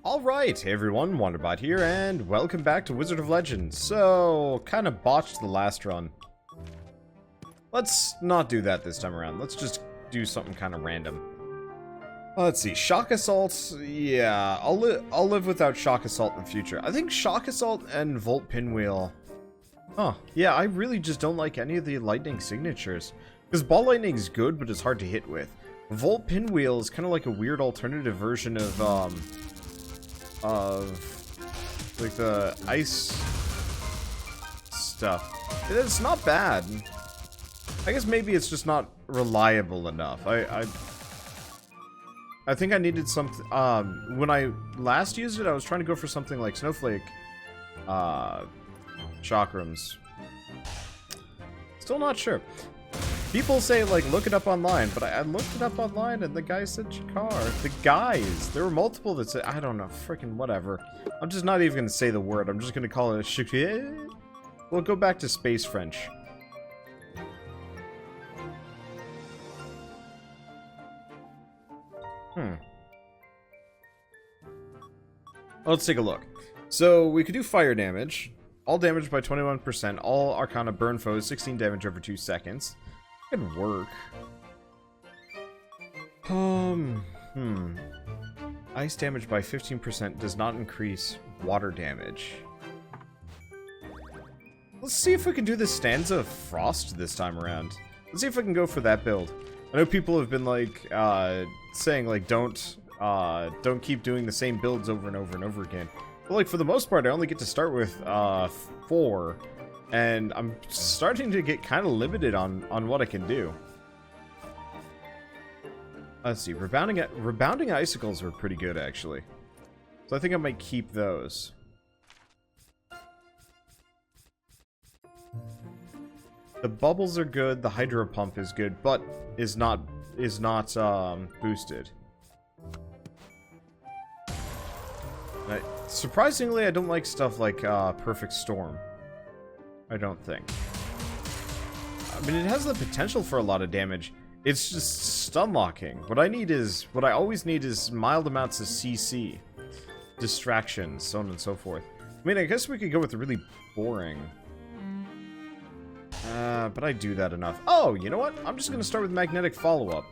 Alright, hey everyone, Wanderbot here, and welcome back to Wizard of Legend. So, kind of botched the last run. Let's not do that this time around. Let's just do something kind of random. Let's see, Shock Assault, yeah, I'll live without Shock Assault in the future. I think Shock Assault and Volt Pinwheel. Huh, yeah, I really just don't like any of the lightning signatures. Because Ball Lightning's good, but it's hard to hit with. Volt Pinwheel is kind of like a weird alternative version of like the ice stuff. It's not bad. I guess maybe it's just not reliable enough. I think I needed something. When I last used it, I was trying to go for something like Snowflake chakrams. Still not sure. People say, like, look it up online, but I looked it up online and the guy said Chakar. The guys! There were multiple that said, I don't know, freaking whatever. I'm just not even going to say the word. I'm just going to call it Chakar. We'll go back to Space French. Let's take a look. So, we could do fire damage. All damage by 21%. All Arcana burn foes, 16 damage over 2 seconds. Could work. Ice damage by 15% does not increase water damage. Let's see if we can do the Stanza of Frost this time around. Let's see if I can go for that build. I know people have been like saying like don't keep doing the same builds over and over and over again. But like for the most part, I only get to start with 4. And I'm starting to get kind of limited on what I can do. Let's see, rebounding icicles were pretty good actually. So I think I might keep those. The bubbles are good, the hydro pump is good, but is not boosted. Surprisingly, I don't like stuff like Perfect Storm. I don't think. I mean, it has the potential for a lot of damage. It's just stun locking. What I always need is mild amounts of CC. Distractions, so on and so forth. I mean, I guess we could go with really boring. But I do that enough. Oh, you know what? I'm just gonna start with magnetic follow-up.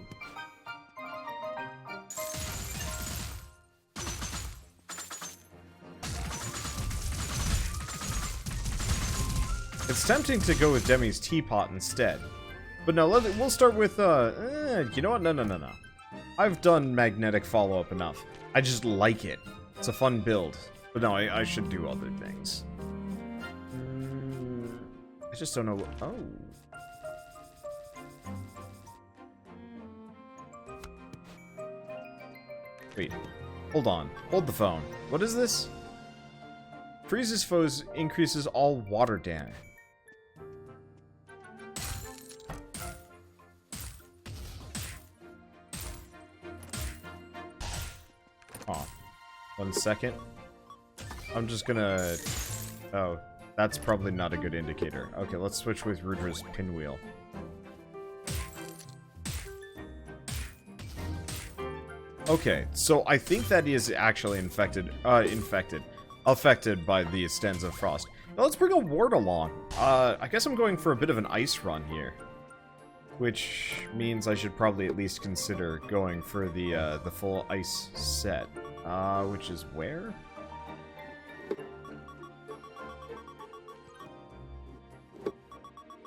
It's tempting to go with Demi's Teapot instead. But no, we'll start with, you know what? No. I've done magnetic follow-up enough. I just like it. It's a fun build. But no, I should do other things. I just don't know what... Oh. Wait. Hold on. Hold the phone. What is this? Freezes foes, increases all water damage. Oh, 1 second. I'm just gonna... Oh, that's probably not a good indicator. Okay, let's switch with Rudra's Pinwheel. Okay, so I think that is actually affected by the Stanza of Frost. Now let's bring a ward along. I guess I'm going for a bit of an ice run here. Which means I should probably at least consider going for the full ice set. Which is where?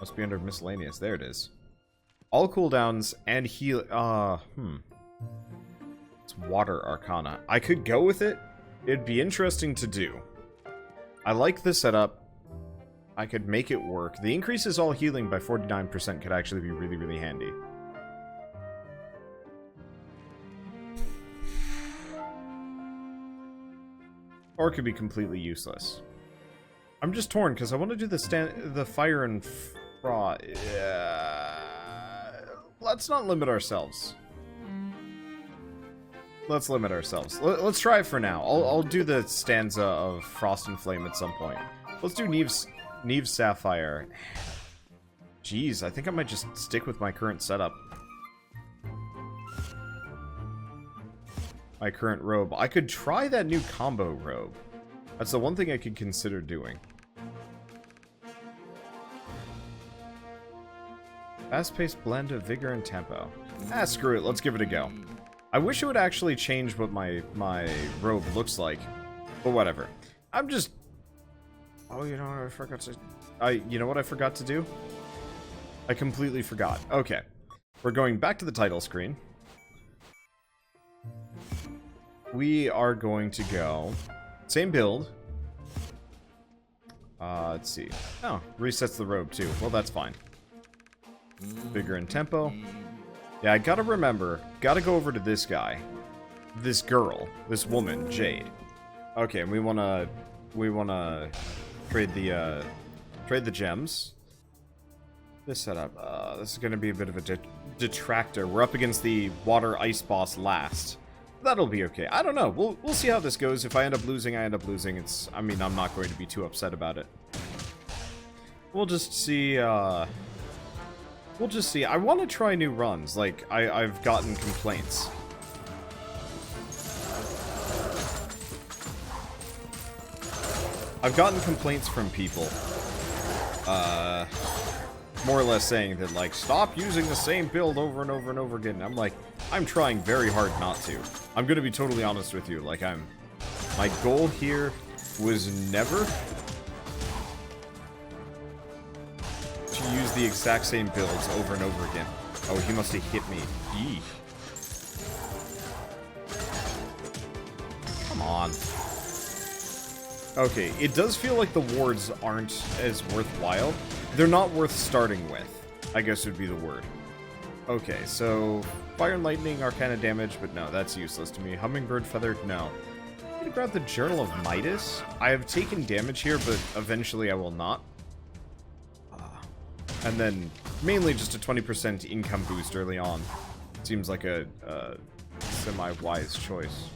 Must be under miscellaneous. There it is. All cooldowns and heal. It's Water Arcana. I could go with it. It'd be interesting to do. I like the setup. I could make it work. The increases all healing by 49% could actually be really, really handy. Or it could be completely useless. I'm just torn because I want to do the fire and frost. Let's not limit ourselves. Let's limit ourselves. Let's try it for now. I'll do the Stanza of Frost and Flame at some point. Let's do Neve's Sapphire. Jeez, I think I might just stick with my current setup. my current robe. I could try that new combo robe. That's the one thing I could consider doing. Fast-paced blend of vigor and tempo. Ah, screw it. Let's give it a go. I wish it would actually change what my robe looks like. But whatever. I'm just... Oh, you know what I forgot to... You know what I forgot to do? I completely forgot. Okay. We're going back to the title screen. We are going to go... Same build. Let's see. Oh, resets the robe too. Well, that's fine. Vigor and tempo. Yeah, I gotta remember. Gotta go over to this guy. This girl. This woman, Jade. Okay, and we wanna trade the gems. This setup. This is gonna be a bit of a detractor. We're up against the water ice boss last. That'll be okay. I don't know. We'll see how this goes. If I end up losing, I end up losing. I mean, I'm not going to be too upset about it. We'll just see. We'll just see. I want to try new runs. Like, I've gotten complaints. I've gotten complaints from people. More or less saying that, like, stop using the same build over and over and over again. And I'm like, I'm trying very hard not to. I'm gonna be totally honest with you. Like, my goal here was never to use the exact same builds over and over again. Oh, he must have hit me. Eek. Come on. Okay, it does feel like the wards aren't as worthwhile. They're not worth starting with, I guess would be the word. Okay, so fire and lightning are kind of damage, but no, that's useless to me. Hummingbird feather, no. I'm gonna grab the Journal of Midas. I have taken damage here, but eventually I will not. And then mainly just a 20% income boost early on. Seems like a semi-wise choice.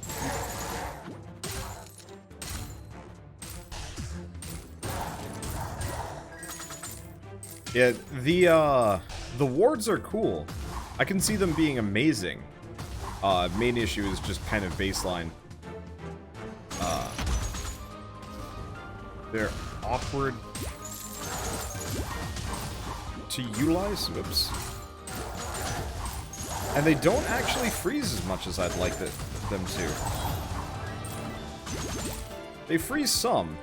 Yeah, the wards are cool. I can see them being amazing. Main issue is just kind of baseline. They're awkward to utilize. Oops. And they don't actually freeze as much as I'd like them to. They freeze some,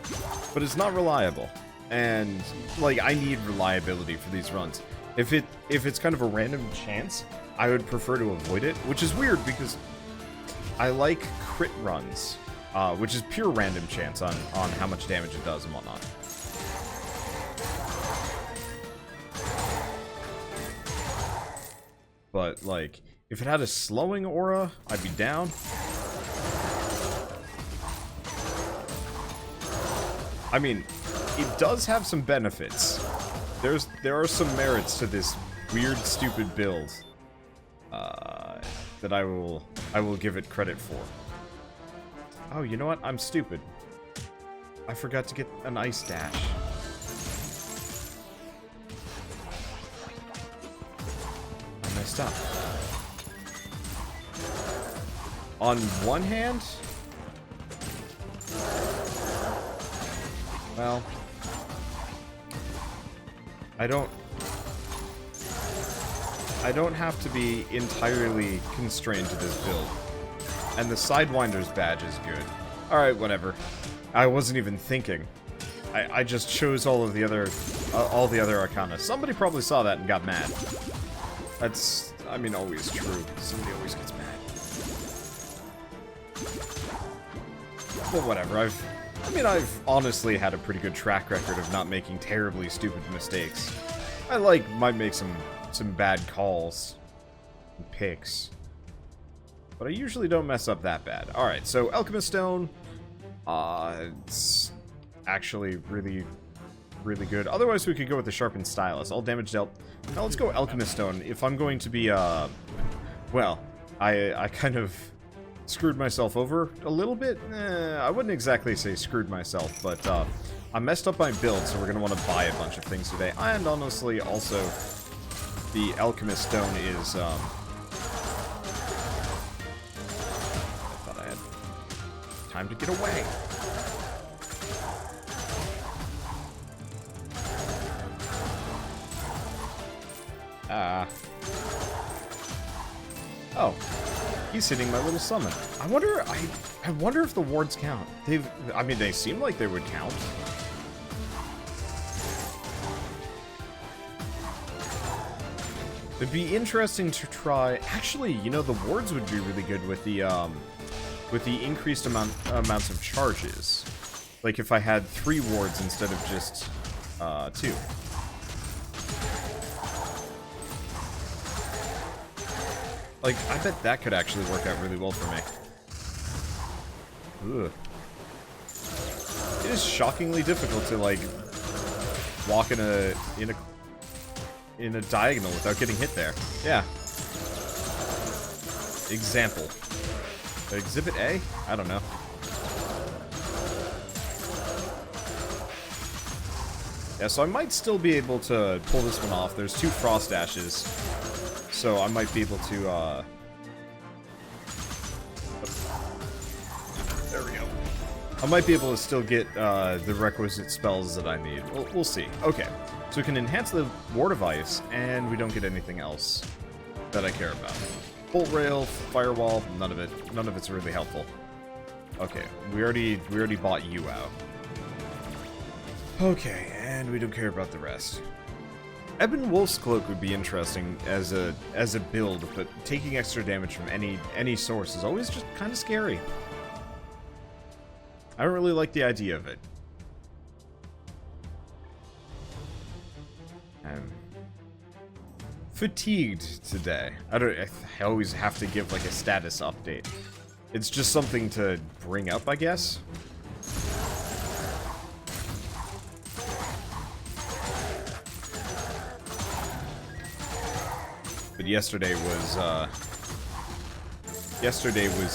but it's not reliable. And, like, I need reliability for these runs. If it's kind of a random chance, I would prefer to avoid it, which is weird because I like crit runs, which is pure random chance on how much damage it does and whatnot. But, like, if it had a slowing aura, I'd be down. I mean, it does have some benefits. There are some merits to this weird, stupid build that I will give it credit for. Oh, you know what? I'm stupid. I forgot to get an ice dash. I messed up. On one hand, well, I don't have to be entirely constrained to this build. And the Sidewinder's badge is good. Alright, whatever. I wasn't even thinking. I just chose all the other Arcana. Somebody probably saw that and got mad. That's, I mean, always true. Somebody always gets mad. But whatever, I've honestly had a pretty good track record of not making terribly stupid mistakes. I might make some bad calls and picks, but I usually don't mess up that bad. Alright, so Alchemist Stone, it's actually really, really good. Otherwise, we could go with the Sharpened Stylus. All damage dealt. Now let's go Alchemist Stone. If I'm going to be, well, I kind of screwed myself over a little bit. I wouldn't exactly say screwed myself, but I messed up my build, so we're going to want to buy a bunch of things today. And honestly, also, the Alchemist Stone is, I thought I time to get away. Oh. He's hitting my little summon. I wonder if the wards count. I mean, they seem like they would count. It'd be interesting to try. Actually, you know, the wards would be really good with the increased amounts of charges. Like if I had 3 wards instead of just 2. Like, I bet that could actually work out really well for me. Ugh. It is shockingly difficult to, like, walk in a diagonal without getting hit there. Yeah. Example. Exhibit A? I don't know. Yeah, so I might still be able to pull this one off. There's 2 Frost Ashes. So I might be able to, there we go. I might be able to still get the requisite spells that I need. We'll see. Okay, so we can enhance the Ward of Ice, and we don't get anything else that I care about. Bolt Rail, Firewall, none of it's really helpful. Okay, we already bought you out. Okay, and we don't care about the rest. Ebon Wolf's Cloak would be interesting as a build, but taking extra damage from any source is always just kind of scary. I don't really like the idea of it. I'm fatigued today. I always have to give like a status update. It's just something to bring up, I guess. But yesterday was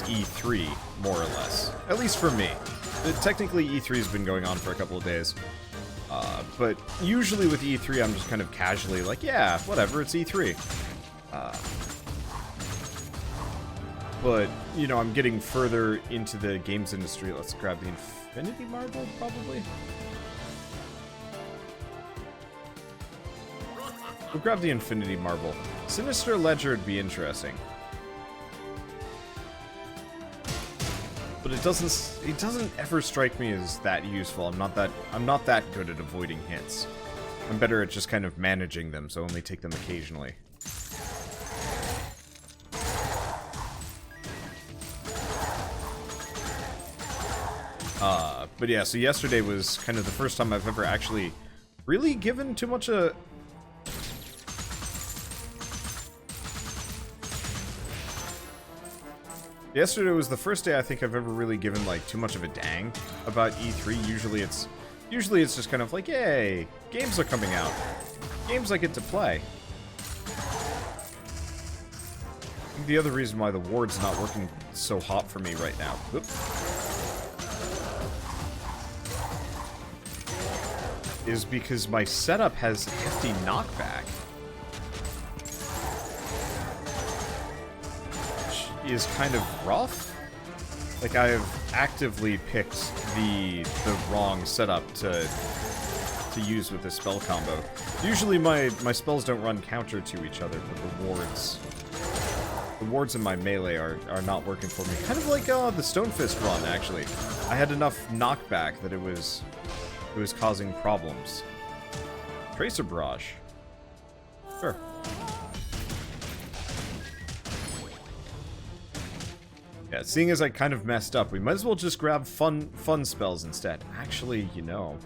E3, more or less. At least for me. Technically, E3 has been going on for a couple of days. But usually with E3, I'm just kind of casually like, yeah, whatever, it's E3. But, you know, I'm getting further into the games industry. Let's grab the Infinity Marble, probably? We'll grab the Infinity Marble. Sinister Ledger would be interesting. But it doesn't ever strike me as that useful. I'm not that good at avoiding hits. I'm better at just kind of managing them, so only take them occasionally. But yeah, so yesterday was kind of the first time I've ever actually really given too much a... Yesterday was the first day I think I've ever really given like too much of a dang about E3. Usually it's just kind of like, yay, games are coming out. Games I get to play. I think the other reason why the ward's not working so hot for me right now. Whoop. Is because my setup has hefty knockback. Which is kind of rough. Like, I have actively picked the wrong setup to use with this spell combo. Usually my spells don't run counter to each other, but the wards in my melee are not working for me. Kind of like the Stonefist run, actually. I had enough knockback that it was causing problems. Tracer Barrage. Sure. Yeah, seeing as I kind of messed up, we might as well just grab fun spells instead. Actually, you know.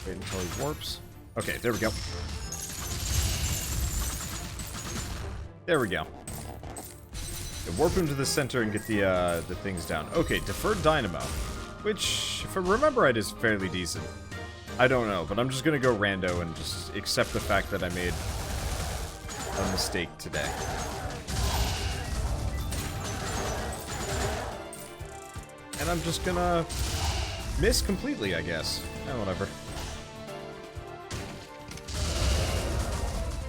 Wait until he warps. Okay, there we go. There we go. Warp him to the center and get the things down. Okay, Deferred Dynamo. Which, if I remember right, is fairly decent. I don't know, but I'm just gonna go rando and just accept the fact that I made a mistake today. And I'm just gonna miss completely, I guess. Eh, whatever.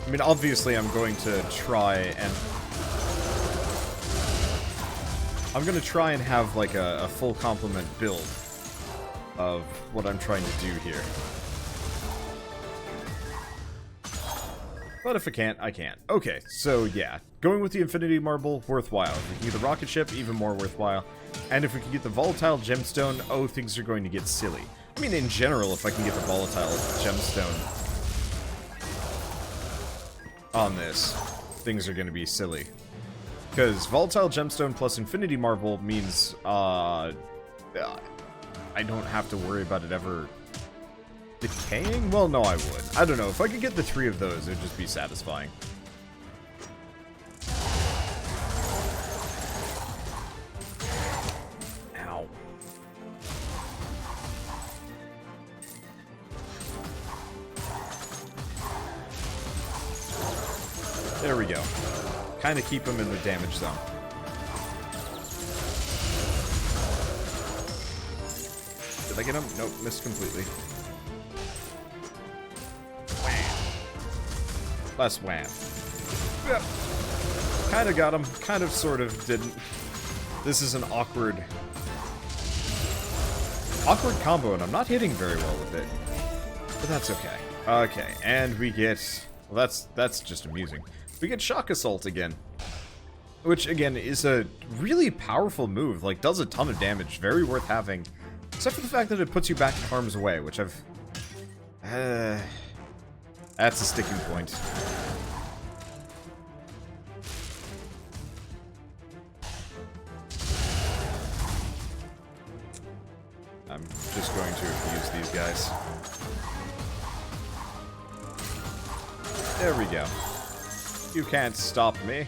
I mean, obviously I'm going to try and... I'm going to try and have, like, a full complement build of what I'm trying to do here. But if I can't, I can't. Okay, so yeah. Going with the Infinity Marble, worthwhile. If we can get the rocket ship, even more worthwhile. And if we can get the volatile gemstone, oh, things are going to get silly. I mean, in general, if I can get the volatile gemstone on this, things are going to be silly. Because volatile gemstone plus Infinity Marble means, I don't have to worry about it ever decaying? Well, no, I would. I don't know. If I could get the 3 of those, it would just be satisfying. Ow. There we go. Kind of keep them in the damage zone. Did I get him? Nope, missed completely. Less wham. Yep. Kind of got him. Kind of, sort of, didn't. This is an awkward combo, and I'm not hitting very well with it. But that's okay. Okay, and we get... Well, that's just amusing. We get Shock Assault again. Which, again, is a really powerful move. Like, does a ton of damage. Very worth having. Except for the fact that it puts you back in harm's way, which I've... That's a sticking point. I'm just going to abuse these guys. There we go. You can't stop me.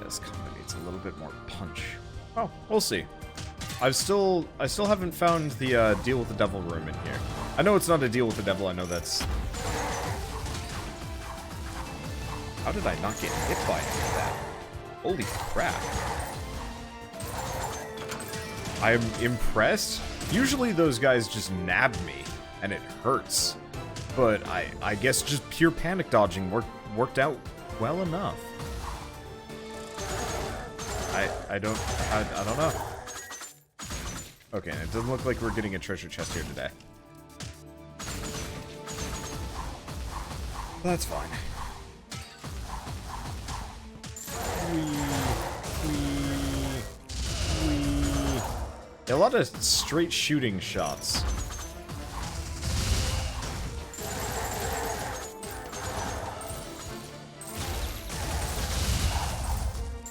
This kind of needs a little bit more punch. Oh, we'll see. I still haven't found the deal with the devil room in here. I know it's not a deal with the devil. I know that's... How did I not get hit by any of that? Holy crap. I'm impressed. Usually those guys just nab me, and it hurts. But I guess just pure panic dodging worked out well enough. I don't know. Okay, it doesn't look like we're getting a treasure chest here today. That's fine. A lot of straight shooting shots.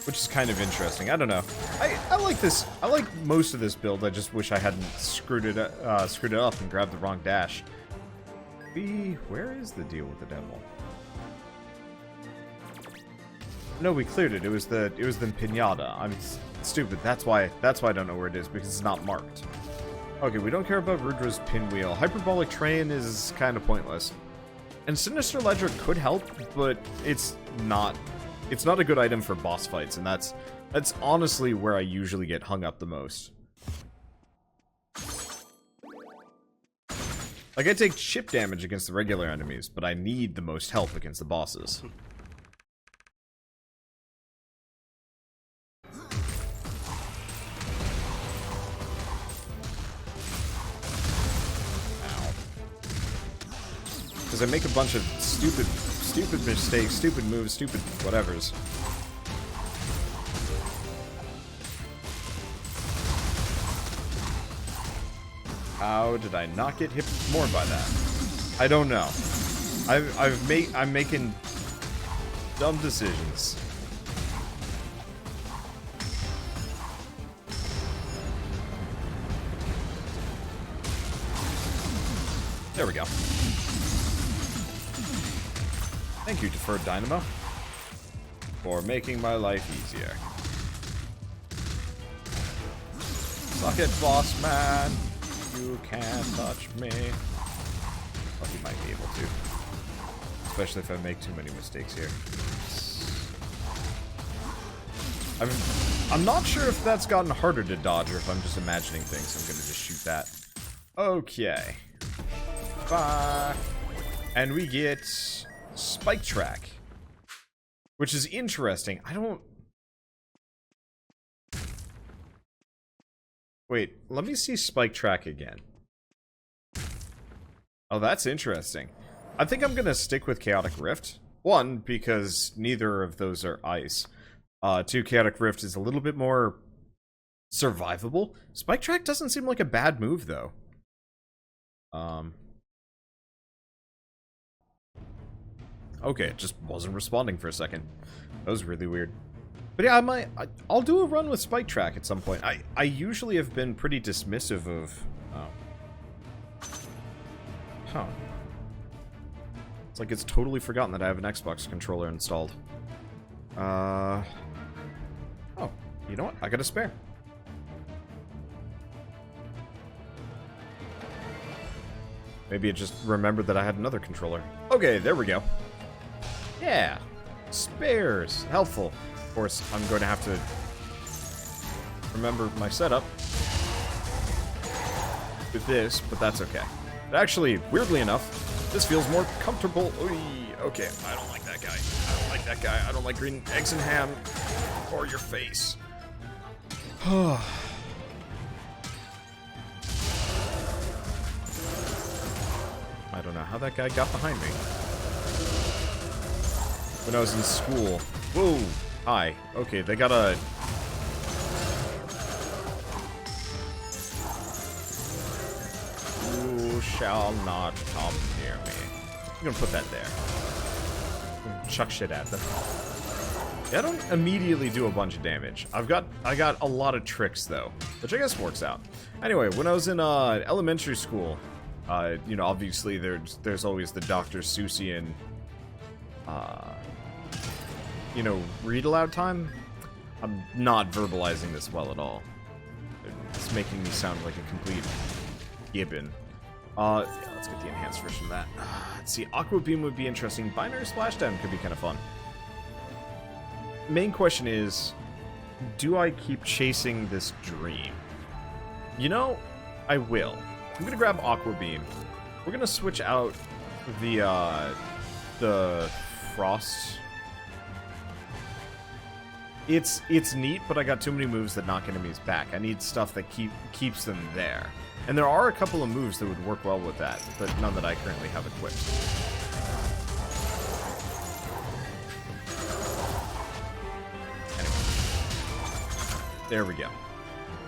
Which is kind of interesting. I don't know. I like this. I like most of this build. I just wish I hadn't screwed it up and grabbed the wrong dash. Where is the deal with the devil? No, we cleared it. It was the pinata. I'm stupid. That's why I don't know where it is, because it's not marked. Okay, we don't care about Rudra's pinwheel. Hyperbolic train is kind of pointless. And Sinister Ledger could help, but it's not a good item for boss fights, and that's honestly where I usually get hung up the most. Like, I take chip damage against the regular enemies, but I need the most help against the bosses. Because I make a bunch of stupid mistakes, stupid moves, stupid whatevers. How did I not get hit more by that? I don't know. I'm making dumb decisions. There we go. Thank you, Deferred Dynamo, for making my life easier. Suck it, boss man. You can't touch me. Well, he might be able to. Especially if I make too many mistakes here. I'm not sure if that's gotten harder to dodge or if I'm just imagining things. I'm gonna just shoot that. Okay. Bye. And we get Spike track. Which is interesting. I don't... Wait, let me see spike track again. Oh, that's interesting. I think I'm gonna stick with Chaotic Rift. One, because neither of those are ice. Two, Chaotic Rift is a little bit more survivable. Spike track doesn't seem like a bad move, though. Okay, it just wasn't responding for a second. That was really weird. But yeah, I'll do a run with Spike Track at some point. I usually have been pretty dismissive of... Oh. Huh. It's like it's totally forgotten that I have an Xbox controller installed. Oh, you know what? I got a spare. Maybe it just remembered that I had another controller. Okay, there we go. Yeah. Spares. Helpful. Of course, I'm going to have to remember my setup with this, but that's okay. But actually, weirdly enough, this feels more comfortable. Oy, okay, I don't like that guy. I don't like that guy. I don't like green eggs and ham or your face. I don't know how that guy got behind me. When I was in school. Whoa! Hi. Okay, they got a... You shall not come near me. I'm gonna put that there. Chuck shit at them. Yeah, I don't immediately do a bunch of damage. I got a lot of tricks, though. Which I guess works out. Anyway, when I was in elementary school... you know, obviously there's always the Dr. Seussian, you know, read aloud time. I'm not verbalizing this well at all. It's making me sound like a complete gibbon. Yeah, let's get the enhanced version of that. Let's see, Aqua Beam would be interesting. Binary Splashdown could be kind of fun. Main question is, do I keep chasing this dream? You know, I will. I'm gonna grab Aqua Beam. We're gonna switch out the Frost. It's neat, but I got too many moves that knock enemies back. I need stuff that keeps them there. And there are a couple of moves that would work well with that, but none that I currently have equipped. Anyway. There we go.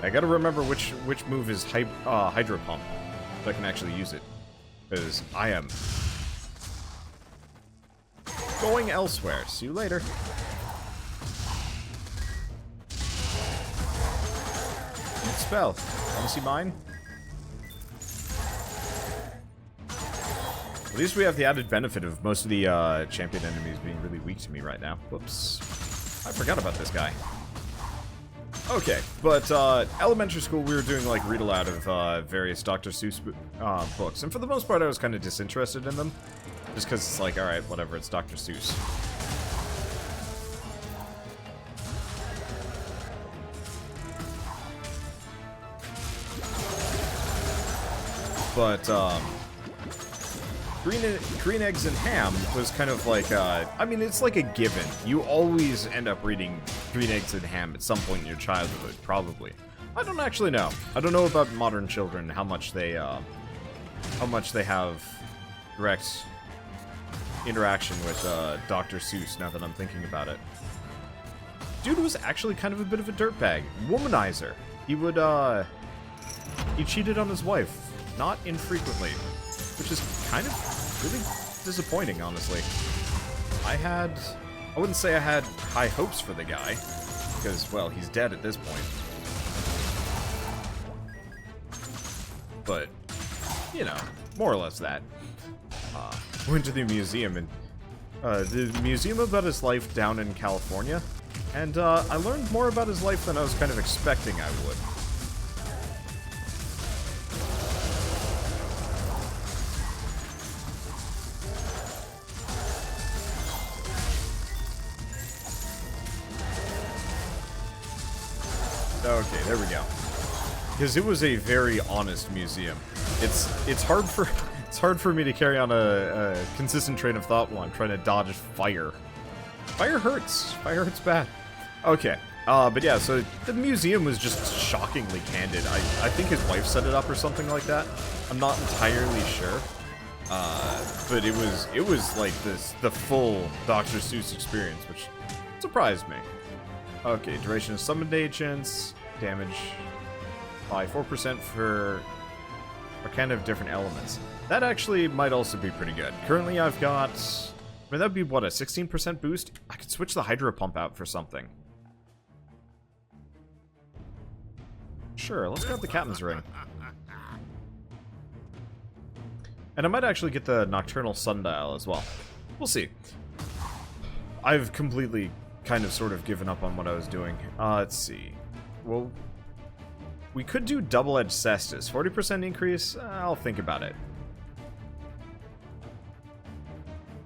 I gotta remember which move is Hydro Pump, so I can actually use it. Because I am going elsewhere. See you later. Good spell. Wanna see mine? At least we have the added benefit of most of the champion enemies being really weak to me right now. Whoops. I forgot about this guy. Okay, but elementary school we were doing like read aloud of various Dr. Seuss books, and for the most part I was kind of disinterested in them, just because it's like, alright, whatever, it's Dr. Seuss. But Green Eggs and Ham was kind of like, I mean, it's like a given. You always end up reading Green Eggs and Ham at some point in your childhood, probably. I don't actually know. I don't know about modern children, how much they have direct interaction with Dr. Seuss, now that I'm thinking about it. Dude was actually kind of a bit of a dirtbag. Womanizer. He would, he cheated on his wife. Not infrequently. Which is kind of really disappointing, honestly. I wouldn't say I had high hopes for the guy, because, well, he's dead at this point. But, you know, more or less that. Went to the museum, and the museum about his life down in California, and I learned more about his life than I was kind of expecting I would. Okay, there we go. Because it was a very honest museum. It's hard for It's hard for me to carry on a consistent train of thought while I'm trying to dodge fire. Fire hurts. Fire hurts bad. Okay. But yeah, so the museum was just shockingly candid. I think his wife set it up or something like that. I'm not entirely sure. But it was like the full Dr. Seuss experience, which surprised me. Okay, duration of summoned agents, damage by 4% for kind of different elements. That actually might also be pretty good. Currently I've got, I mean, that'd be what, a 16% boost? I could switch the hydro pump out for something. Sure, let's grab the captain's ring. And I might actually get the nocturnal sundial as well. We'll see. I've completely kind of sort of given up on what I was doing. Let's see. Well, we could do double-edged cestus. 40% increase? I'll think about it.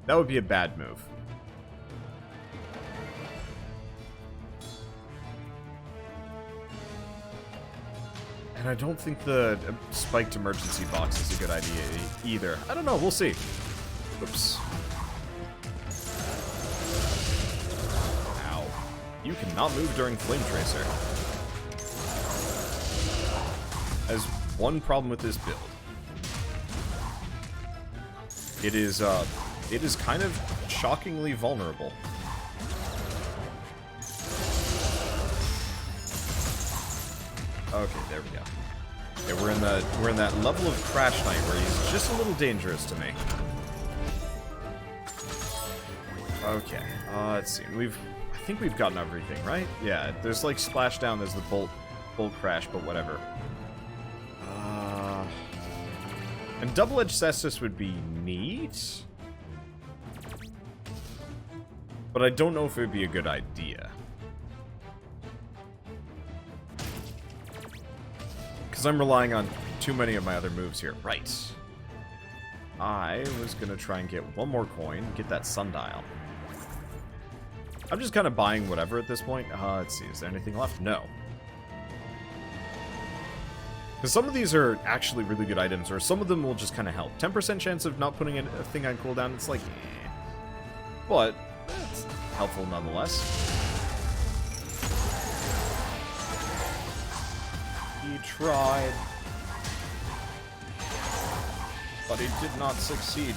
That would be a bad move. And I don't think the spiked emergency box is a good idea either. I don't know, we'll see. Oops. Ow. You cannot move during Flame Tracer. There's one problem with this build. It is kind of shockingly vulnerable. Okay, there we go. Yeah, we're in that level of Crash Knight where he's just a little dangerous to me. Okay, let's see. I think we've gotten everything, right? Yeah, there's like Splashdown, there's the bolt crash, but whatever. And double-edged cestus would be neat, but I don't know if it would be a good idea. Because I'm relying on too many of my other moves here. Right. I was going to try and get one more coin, get that sundial. I'm just kind of buying whatever at this point. Let's see, is there anything left? No. Because some of these are actually really good items, or some of them will just kind of help. 10% chance of not putting a thing on cooldown, it's like, eh. But, it's helpful nonetheless. He tried, but he did not succeed.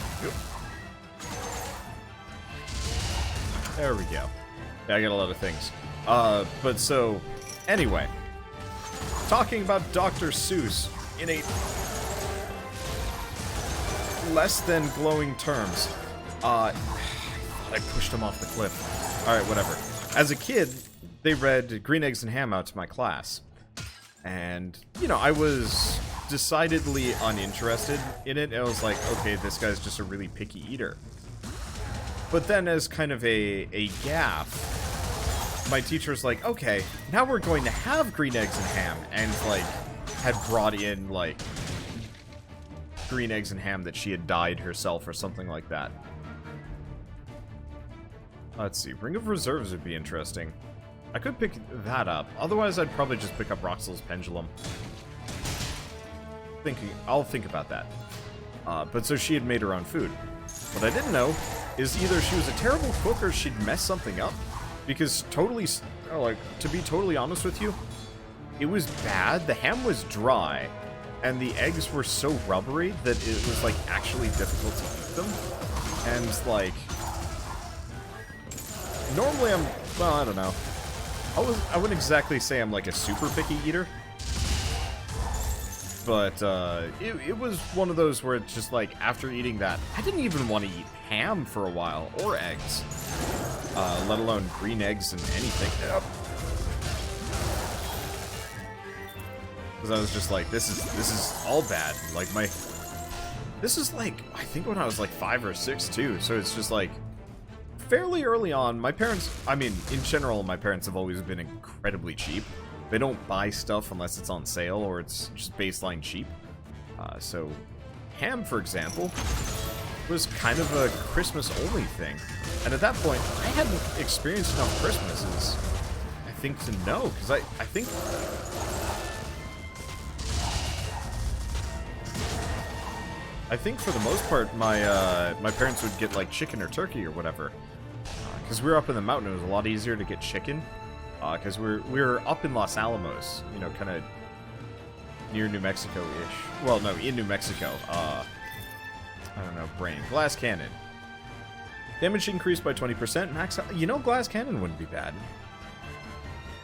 There we go. Yeah, I got a lot of things. But so, anyway. Talking about Dr. Seuss in a less than glowing terms. I pushed him off the cliff. Alright, whatever. As a kid, they read Green Eggs and Ham out to my class. And, you know, I was decidedly uninterested in it. I was like, okay, this guy's just a really picky eater. But then as kind of a gaffe, my teacher's like, okay, now we're going to have Green Eggs and Ham, and, like, had brought in, like, Green Eggs and Ham that she had dyed herself or something like that. Let's see, Ring of Reserves would be interesting. I could pick that up, otherwise I'd probably just pick up Roxel's Pendulum. I'll think about that. But so she had made her own food. What I didn't know is either she was a terrible cook or she'd messed something up. Because totally, like, to be totally honest with you, it was bad. The ham was dry, and the eggs were so rubbery that it was, like, actually difficult to eat them. And, like, normally well, I don't know. I wouldn't exactly say I'm, like, a super picky eater. But, it was one of those where it's just, like, after eating that, I didn't even want to eat ham for a while, or eggs. Let alone green eggs and anything. Because I was just like, this is all bad. Like, this is like, I think when I was like 5 or 6 too, so it's just like, fairly early on, my parents, I mean, in general, my parents have always been incredibly cheap. They don't buy stuff unless it's on sale or it's just baseline cheap. So, ham, for example, was kind of a Christmas-only thing. And at that point, I hadn't experienced enough Christmases, I think, to know. Because I think... I think for the most part, my parents would get like chicken or turkey or whatever. Because we were up in the mountain, it was a lot easier to get chicken. Because we were up in Los Alamos, you know, kind of near New Mexico-ish. Well, no, in New Mexico. I don't know, brain. Glass cannon. Damage increased by 20%. Max, you know, glass cannon wouldn't be bad.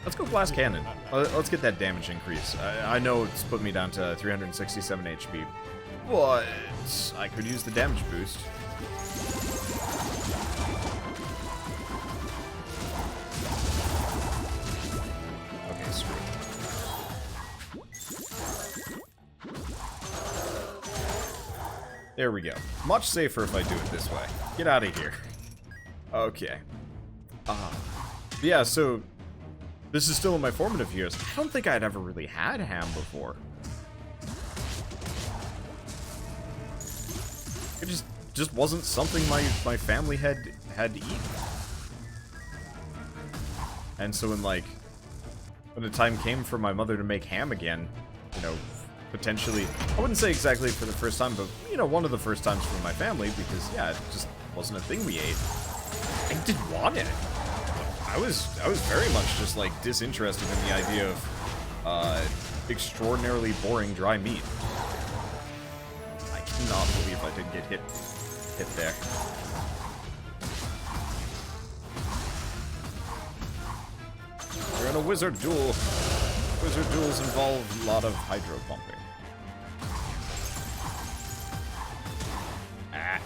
Let's go glass cannon. Let's get that damage increase. I know it's put me down to 367 HP, but I could use the damage boost. Okay, screw it. There we go. Much safer if I do it this way. Get out of here. Okay. Yeah, so this is still in my formative years. I don't think I'd ever really had ham before. It just wasn't something my family had to eat. And so when the time came for my mother to make ham again, you know, potentially, I wouldn't say exactly for the first time, but you know, one of the first times for my family, because yeah, it just wasn't a thing we ate. I didn't want it. I was very much just like disinterested in the idea of extraordinarily boring dry meat. I cannot believe I didn't get hit there. We're in a wizard duel. Wizard duels involve a lot of hydro pumping. Ah.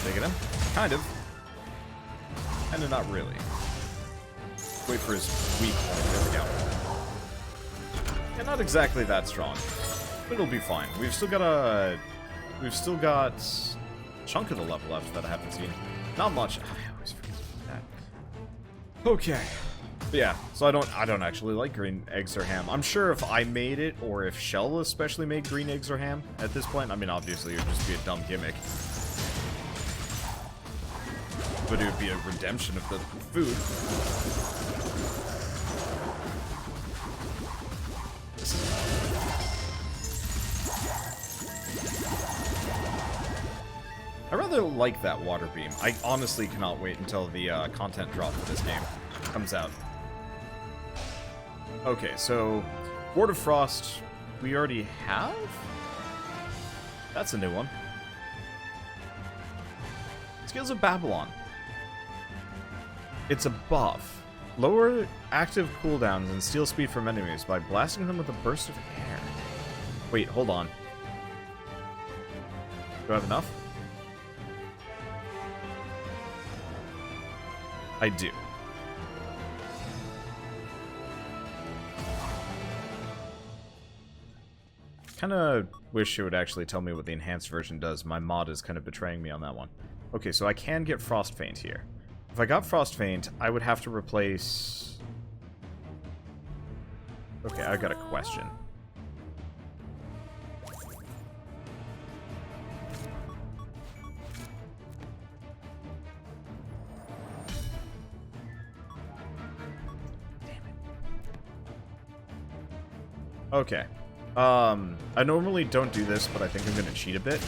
Taking him? Kind of. Kinda not really. Wait for his weak point. There we go. Yeah, not exactly that strong. But it'll be fine. We've still got a chunk of the level left that I haven't seen. Not much. I always forget that. Okay. But yeah, so I don't actually like green eggs or ham. I'm sure if I made it, or if Shell especially made green eggs or ham at this point, I mean, obviously it would just be a dumb gimmick. But it would be a redemption of the food. I rather like that water beam. I honestly cannot wait until the content drop for this game comes out. Okay, so Ward of Frost we already have? That's a new one. Scales of Babylon. It's a buff. Lower active cooldowns and steal speed from enemies by blasting them with a burst of air. Wait, hold on. Do I have enough? I do. Kinda wish it would actually tell me what the enhanced version does. My mod is kind of betraying me on that one. Okay, so I can get Frost Feint here. If I got Frost Feint, I would have to replace... Okay, I got a question. Okay. I normally don't do this, but I think I'm going to cheat a bit.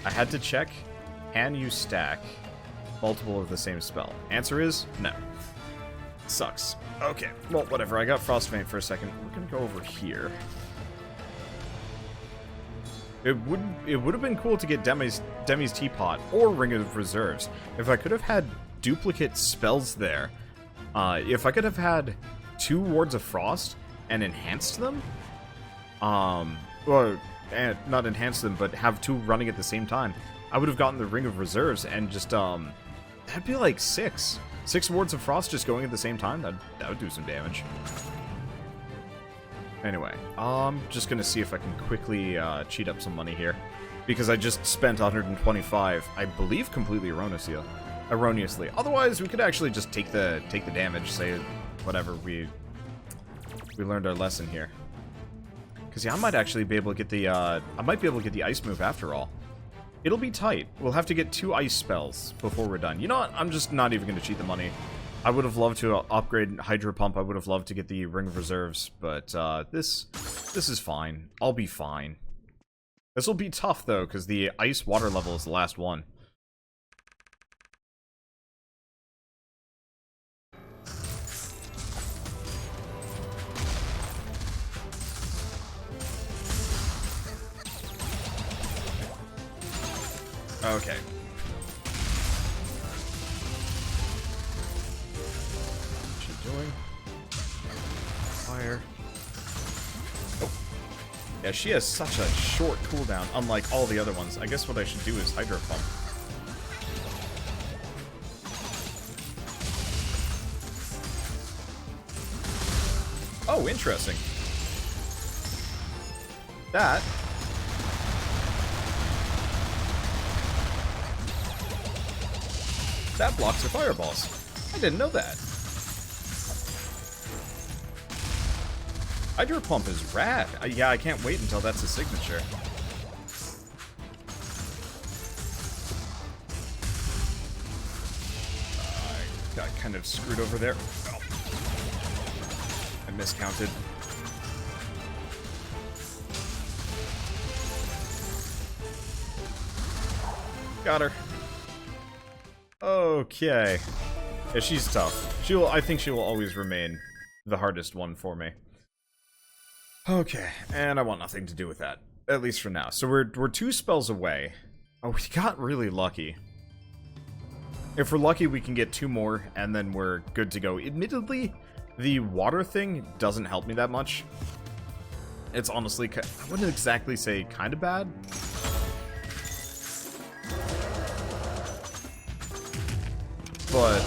I had to check, can you stack multiple of the same spell? Answer is no. Sucks. Okay, well, whatever. I got Frost Feint for a second. We're going to go over here. It would have been cool to get Demi's Teapot or Ring of Reserves. If I could have had duplicate spells there, if I could have had 2 Wards of Frost and enhanced them, or not enhance them, but have 2 running at the same time, I would have gotten the Ring of Reserves and just, that'd be like 6 Wards of Frost just going at the same time. That would do some damage. Anyway, I'm just gonna see if I can quickly, cheat up some money here, because I just spent 125, I believe completely erroneously. Otherwise, we could actually just take the damage, say whatever, we learned our lesson here. Because, yeah, I might actually be able to get the, the ice move after all. It'll be tight. We'll have to get 2 ice spells before we're done. You know what? I'm just not even going to cheat the money. I would have loved to upgrade Hydro Pump. I would have loved to get the Ring of Reserves. But, this This is fine. I'll be fine. This will be tough, though, because the ice water level is the last one. Okay. What's she doing? Fire. Oh. Yeah, she has such a short cooldown, unlike all the other ones. I guess what I should do is Hydro Pump. Oh, interesting. That... that blocks her fireballs. I didn't know that. Hydro Pump is rad. Yeah, I can't wait until that's a signature. I got kind of screwed over there. Oh. I miscounted. Got her. Okay. Yeah, she's tough. I think she will always remain the hardest one for me. Okay, and I want nothing to do with that. At least for now. So we're 2 spells away. Oh, we got really lucky. If we're lucky, we can get 2 more, and then we're good to go. Admittedly, the water thing doesn't help me that much. It's honestly, I wouldn't exactly say kind of bad. But,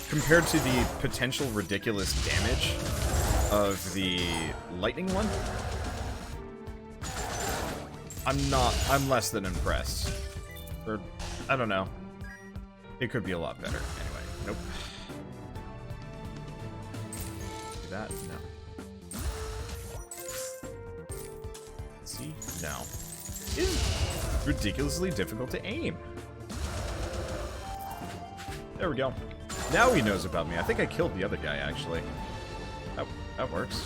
compared to the potential ridiculous damage of the lightning one, I'm less than impressed. Or, I don't know. It could be a lot better. Anyway, nope. Do that? No. See? No. It's ridiculously difficult to aim. There we go. Now he knows about me. I think I killed the other guy, actually. That works.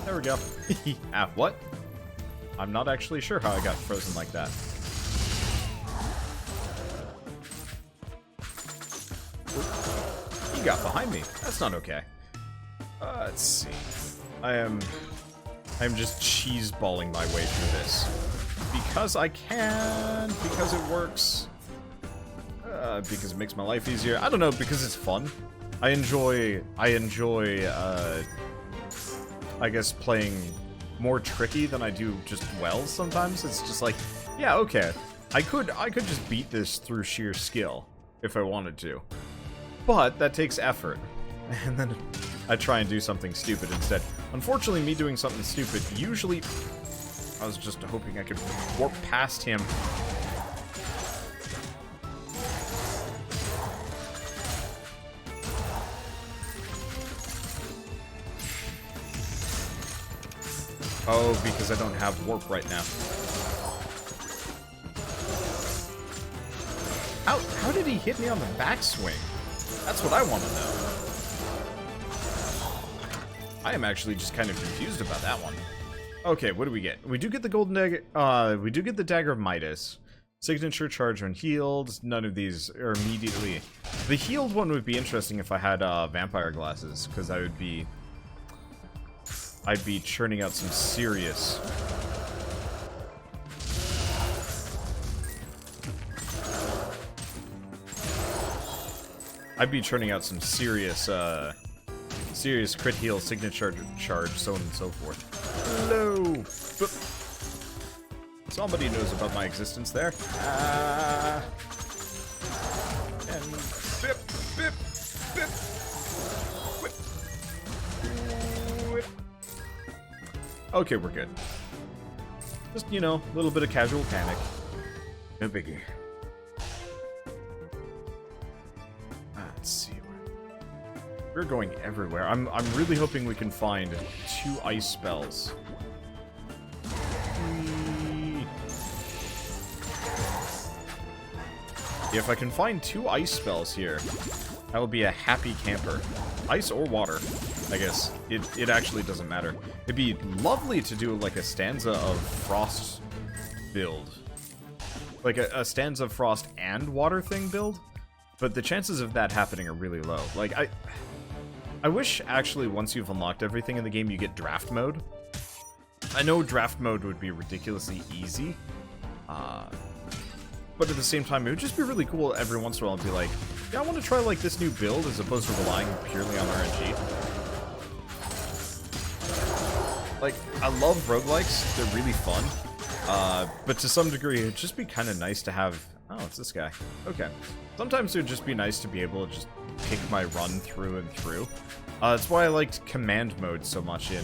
There we go. What? I'm not actually sure how I got frozen like that. Oop. He got behind me. That's not okay. Let's see. I'm just cheese-balling my way through this. Because I can, because it works, because it makes my life easier. I don't know, because it's fun. I enjoy, I guess, playing more tricky than I do just well sometimes. It's just like, yeah, okay. I could just beat this through sheer skill, if I wanted to. But that takes effort. And then I try and do something stupid instead. Unfortunately, me doing something stupid, usually... I was just hoping I could warp past him. Oh, because I don't have warp right now. How did he hit me on the backswing? That's what I want to know. I am actually just kind of confused about that one. Okay, what do we get? We do get the golden dagger. We do get the dagger of Midas. Signature charge when healed. None of these are immediately. The healed one would be interesting if I had vampire glasses, because I'd be churning out some serious. I'd be churning out some serious crit heal, signature charge, so on and so forth. Hello! Boop. Somebody knows about my existence there. And bip, bip, bip, whip, whip. Okay, we're good. Just, you know, a little bit of casual panic. No biggie. Let's see. We're going everywhere. I'm really hoping we can find 2 ice spells. If I can find 2 ice spells here, I will be a happy camper. Ice or water, I guess. It actually doesn't matter. It'd be lovely to do like a stanza of frost build. Like a stanza of frost and water thing build. But the chances of that happening are really low. Like, I wish, actually, once you've unlocked everything in the game, you get draft mode. I know draft mode would be ridiculously easy. But at the same time, it would just be really cool every once in a while to be like, yeah, I want to try, like, this new build as opposed to relying purely on RNG. Like, I love roguelikes. They're really fun. But to some degree, it'd just be kind of nice to have... Oh, it's this guy. Okay. Sometimes it would just be nice to be able to just pick my run through and through. That's why I liked command mode so much in...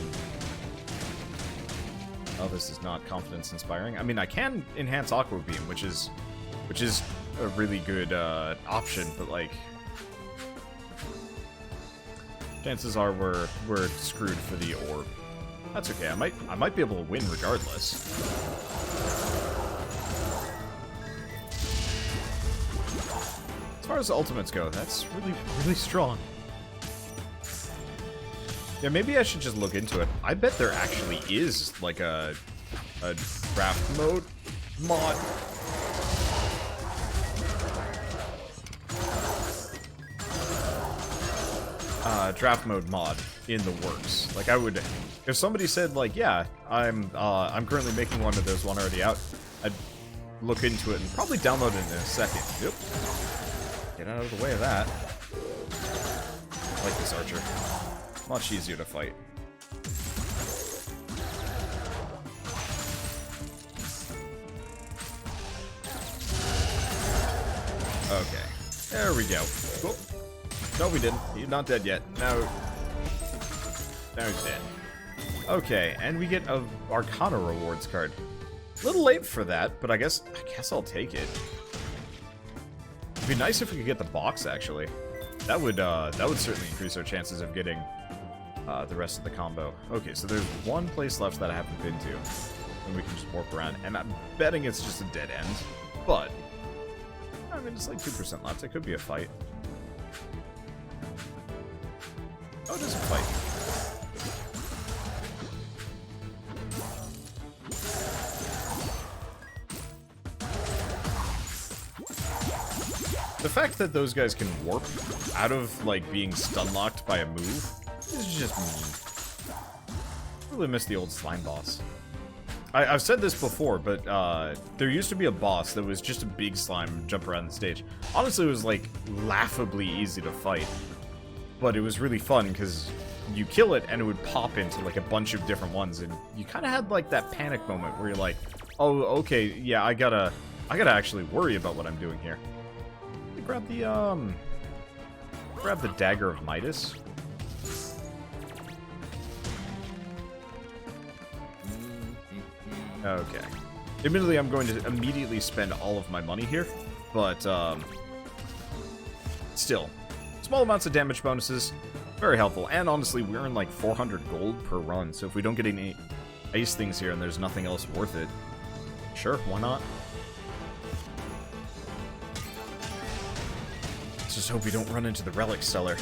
Oh, this is not confidence inspiring. I mean, I can enhance Aqua Beam, which is a really good option, but like... Chances are we're screwed for the orb. That's okay. I might be able to win regardless. As far as the ultimates go, that's really strong. Yeah, maybe I should just look into it. I bet there actually is like a draft mode mod. Draft mode mod in the works. Like, I would, if somebody said like, yeah, I'm currently making one of those, one already out, I'd look into it and probably download it in a second. Yep. Get out of the way of that. I like this archer. Much easier to fight. Okay. There we go. Cool. No, we didn't. He's not dead yet. No. Now he's dead. Okay, and we get a Arcana rewards card. A little late for that, but I guess I'll take it. It'd be nice if we could get the box, actually. That would certainly increase our chances of getting the rest of the combo. Okay, so there's one place left that I haven't been to, and we can just warp around. And I'm betting it's just a dead end, but I mean, it's like 2% left. It could be a fight. Oh, it is a fight. The fact that those guys can warp out of, like, being stun-locked by a move is just mean. I really miss the old slime boss. I've said this before, but there used to be a boss that was just a big slime jump around the stage. Honestly, it was, like, laughably easy to fight. But it was really fun, because you kill it, and it would pop into, like, a bunch of different ones, and you kind of had, like, that panic moment where you're like, oh, okay, yeah, I gotta actually worry about what I'm doing here. Grab the Dagger of Midas. Okay. Admittedly, I'm going to immediately spend all of my money here, but still, small amounts of damage bonuses, very helpful. And honestly, we earn like 400 gold per run, so if we don't get any ice things here and there's nothing else worth it, sure, why not? Let's just hope we don't run into the relic seller.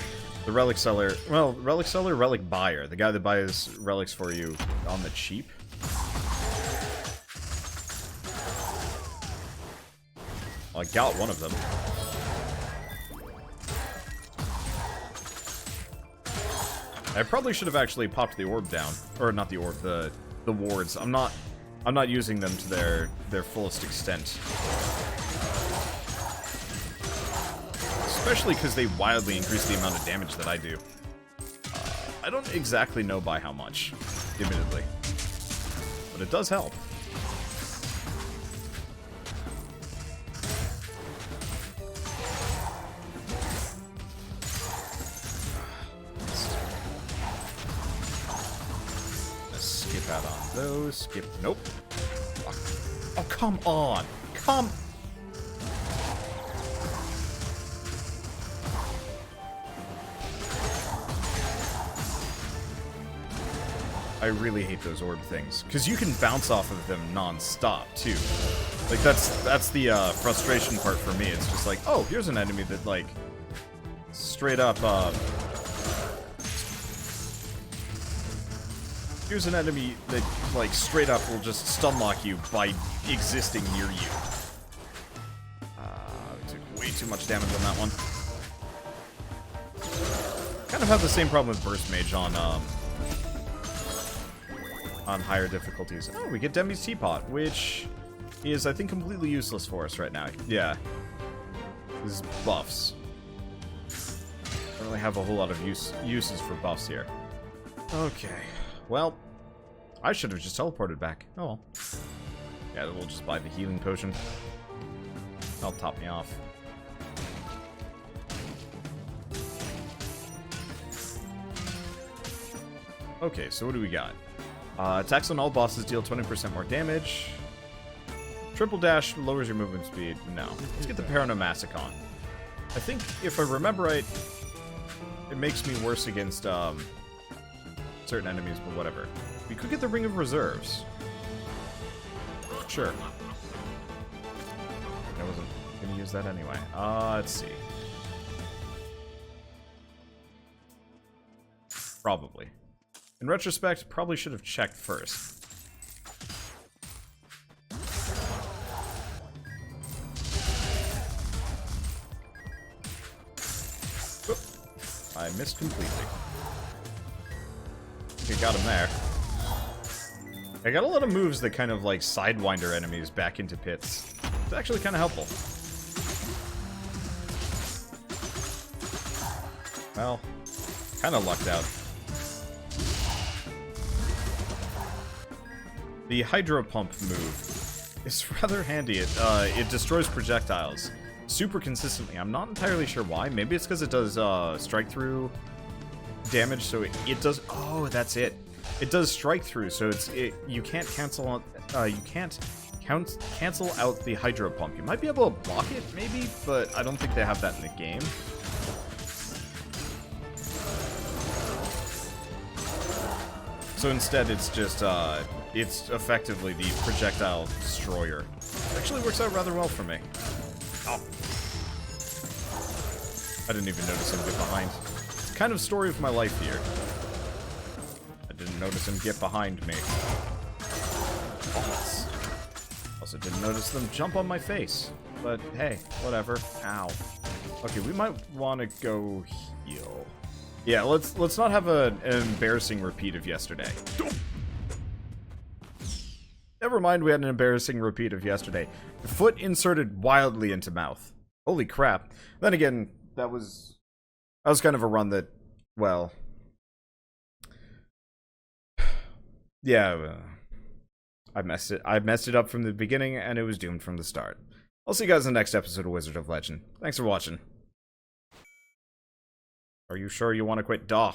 The relic seller, well, relic seller, relic buyer, the guy that buys relics for you on the cheap. Well, I got one of them. I probably should have actually popped the orb down, or not the orb, the wards. I'm not using them to their fullest extent. Especially because they wildly increase the amount of damage that I do. I don't exactly know by how much, admittedly. But it does help. Let's skip out on those. Skip. Nope. Oh, come on. Come. I really hate those orb things, because you can bounce off of them non-stop, too. Like, that's the frustration part for me. It's just like, oh, here's an enemy that, like, straight up, here's an enemy that, like, straight up will just stun lock you by existing near you. We took way too much damage on that one. Kind of have the same problem with Burst Mage on higher difficulties. Oh, we get Demi's Teapot, which is, I think, completely useless for us right now. Yeah. This is buffs. Don't really have a whole lot of uses for buffs here. Okay. Well, I should have just teleported back. Oh well. Yeah, we'll just buy the healing potion. That'll top me off. Okay, so what do we got? Attacks on all bosses deal 20% more damage. Triple dash lowers your movement speed. No. Let's get the Paranomasticon. I think, if I remember right, it makes me worse against certain enemies, but whatever. We could get the Ring of Reserves. Sure. I wasn't going to use that anyway. Let's see. Probably. In retrospect, probably should have checked first. Oop. I missed completely. Okay, got him there. I got a lot of moves that kind of like sidewinder enemies back into pits. It's actually kind of helpful. Well, kind of lucked out. The Hydro Pump move is rather handy. It destroys projectiles super consistently. I'm not entirely sure why. Maybe it's because it does strike through damage, so it does. Oh, that's it. It does strike through, so you can't cancel out. Cancel out the Hydro Pump. You might be able to block it, maybe, but I don't think they have that in the game. So instead, it's just it's effectively the projectile destroyer. It actually works out rather well for me. Oh. I didn't even notice him get behind. It's kind of story of my life here. I didn't notice him get behind me. Also didn't notice them jump on my face. But hey, whatever. Ow. Okay, we might want to go heal. Yeah, let's not have an embarrassing repeat of yesterday. Never mind, we had an embarrassing repeat of yesterday. Foot inserted wildly into mouth. Holy crap. Then again, that was kind of a run that, well, yeah, I messed it up from the beginning, and it was doomed from the start. I'll see you guys in the next episode of Wizard of Legend. Thanks for watching. Are you sure you want to quit? Duh.